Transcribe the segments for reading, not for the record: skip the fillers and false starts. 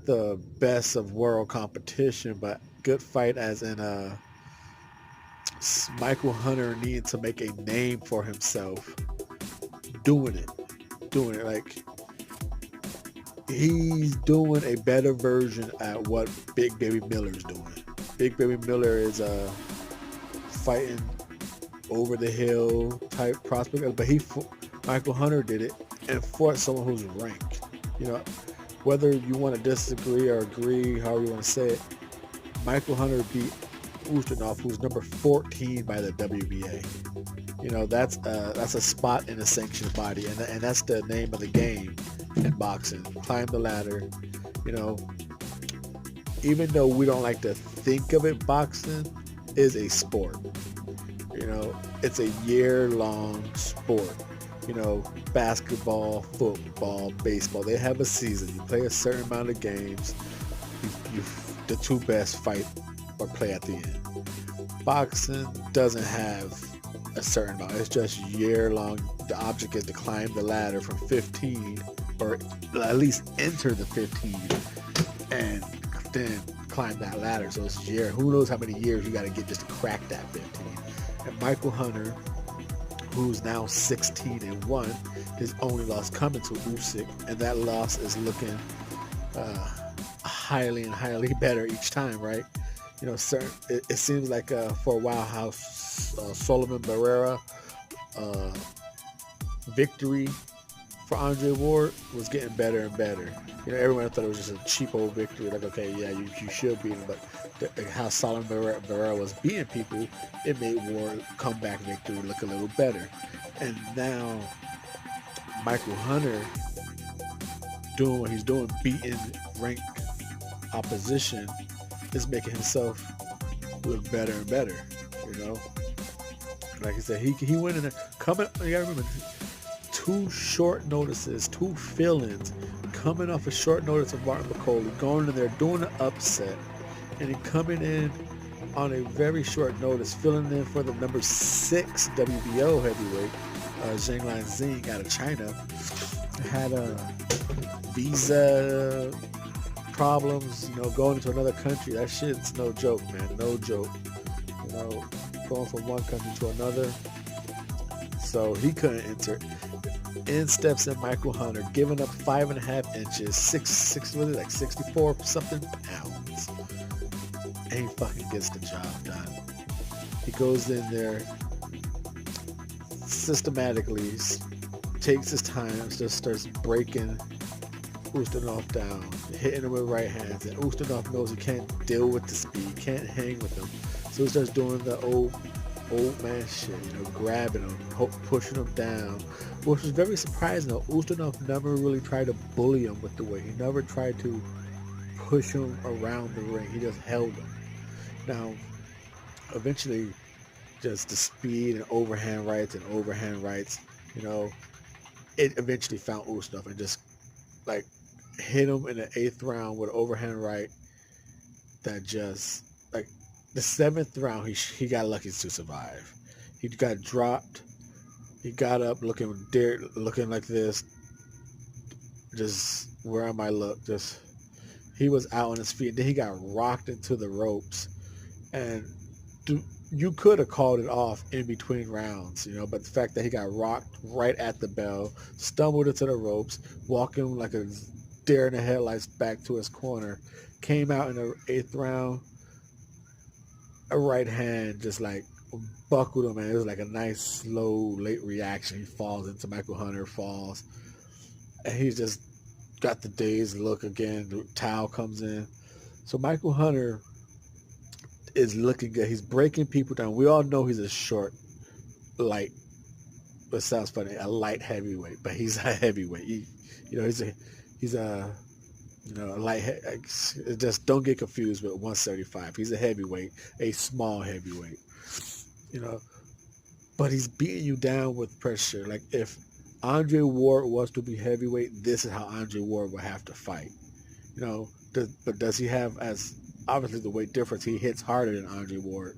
the best of world competition, but good fight as in Michael Hunter needed to make a name for himself doing it. Doing it. Like he's doing a better version at what Big Baby Miller's doing. Big Baby Miller is fighting over the hill type prospect, but Michael Hunter did it and fought someone who's ranked. You know, whether you want to disagree or agree, however you want to say it, Michael Hunter beat Ustinov, who's number 14 by the WBA. You know, that's a spot in a sanctioned body, and that's the name of the game in boxing. Climb the ladder. You know, even though we don't like to think of it, boxing is a sport. You know, it's a year-long sport. You know, basketball, football, baseball, they have a season. You play a certain amount of games. You the two best fight or play at the end. Boxing doesn't have a certain amount. It's just year-long. The object is to climb the ladder from 15, or at least enter the 15, and then climb that ladder. So it's year. Who knows how many years you got to get just to crack that 15. And Michael Hunter, who's now 16-1, his only loss coming to Usyk, and that loss is looking highly and highly better each time, right? You know, it seems like for a while how Solomon Barrera victory for Andre Ward was getting better and better. You know, everyone thought it was just a cheap old victory. Like, okay, yeah, you should beat him, but how Solomon Barrera was beating people, it made Ward comeback victory look a little better. And now Michael Hunter doing what he's doing, beating ranked opposition, is making himself look better and better. You know, like I said, he went in there coming. You gotta remember, 2 fill-ins, coming off a short notice of Martin McCauley, going in there doing an upset, and then coming in on a very short notice, filling in for the number 6 WBO heavyweight, Zhang Lanzing out of China. Had a visa problems, you know, going into another country. That shit's no joke, man. No joke. You know, going from one country to another. So he couldn't enter. In steps in Michael Hunter, giving up 5.5 inches, six, was it like 64 something pounds, and he fucking gets the job done. He goes in there systematically, takes his time, just starts breaking Ustinov down, hitting him with right hands, and Ustinov knows he can't deal with the speed, can't hang with him, so he starts doing the old man shit, you know, grabbing him, pushing him down, which was very surprising though. Ustinov never really tried to bully him with the weight. He never tried to push him around the ring. He just held him. Now, eventually, just the speed and overhand rights, you know, it eventually found Ustinov and just like hit him in the 8th round with an overhand right that just like the 7th round he got lucky to survive. He got dropped. He got up looking like this. Just where am I look? Just he was out on his feet. And then he got rocked into the ropes, and you could have called it off in between rounds, you know. But the fact that he got rocked right at the bell, stumbled into the ropes, walking like a deer in the headlights back to his corner, came out in the 8th round. A right hand just like buckled him, and it was like a nice slow late reaction. He falls into Michael Hunter, falls, and he's just got the dazed look again. The towel comes in, so Michael Hunter is looking good. He's breaking people down. We all know he's a short, light. It sounds funny, a light heavyweight, but he's a heavyweight. You know, he's a you know, a light. Just don't get confused with 175. He's a heavyweight, a small heavyweight. You know, but he's beating you down with pressure. Like if Andre Ward was to be heavyweight, this is how Andre Ward would have to fight. You know, but does he have as obviously the weight difference? He hits harder than Andre Ward.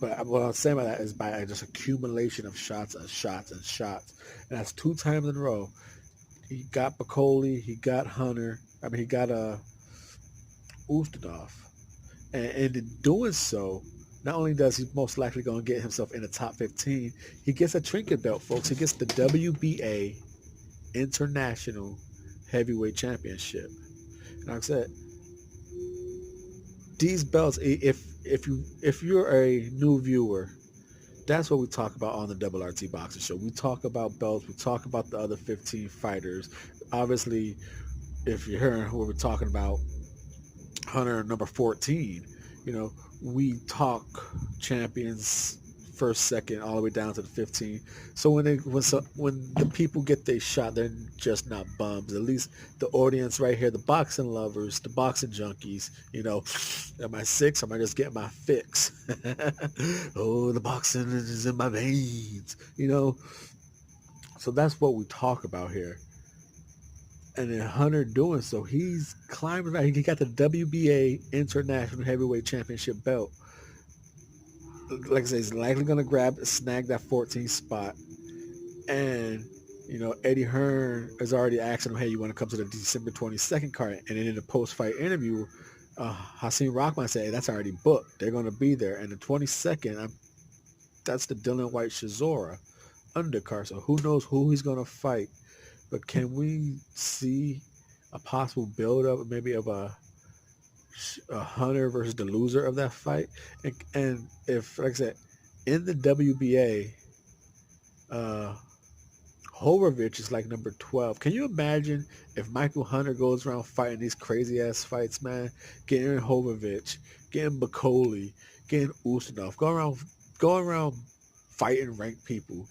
But what I'm saying by that is by just accumulation of shots and shots and shots, and that's 2 times in a row. He got Bacoli, he got Hunter, I mean, he got a Ustinov, and in doing so, not only does he most likely going to get himself in the top 15, he gets a trinket belt, folks. He gets the WBA International Heavyweight Championship. And like I said, these belts, if you're a new viewer, that's what we talk about on the Double RT Boxing Show. We talk about belts. We talk about the other 15 fighters. Obviously, if you're hearing what we're talking about, Hunter number 14, you know, we talk champions first, second, all the way down to the 15. So when the people get their shot, they're just not bums. At least the audience right here, the boxing lovers, the boxing junkies, you know, am I six? Am I just getting my fix? Oh, the boxing is in my veins, you know. So that's what we talk about here. And then Hunter doing so, he's climbing right. He got the WBA International Heavyweight Championship belt. Like I said, he's likely going to snag that 14th spot. And, you know, Eddie Hearn is already asking him, hey, you want to come to the December 22nd card? And then in the post-fight interview, Hasim Rahman said, hey, that's already booked. They're going to be there. And the 22nd, that's the Dylan White Shizora undercard. So who knows who he's going to fight. But can we see a possible build-up maybe of a Hunter versus the loser of that fight? And if, like I said, in the WBA, Hovovich is like number 12. Can you imagine if Michael Hunter goes around fighting these crazy-ass fights, man? Getting Hovovich, getting Bacoli, getting Ustinov, going around fighting ranked people.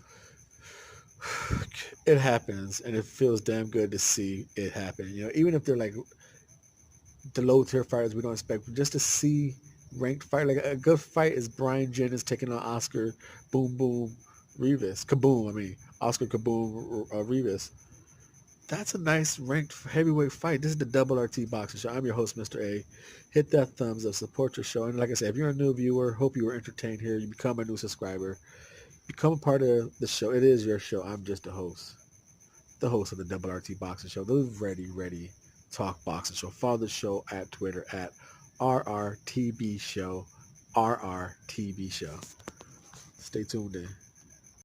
It happens, and it feels damn good to see it happen. You know, even if they're like the low tier fighters we don't expect, just to see ranked fight. Like a good fight is Brian Jennings taking on Oscar Boom Boom Rivas. Kaboom, I mean Oscar Kaboom Rivas. That's a nice ranked heavyweight fight. This is the Double RT Boxing Show. I'm your host, Mr. A. Hit that thumbs up, support your show, and like I said, if you're a new viewer, hope you were entertained here. You become a new subscriber, become a part of the show. It is your show. I'm just the host of the Double RT Boxing Show. The ready talk boxing show. Follow the show at Twitter at RRTB Show. RRTB Show. Stay tuned in.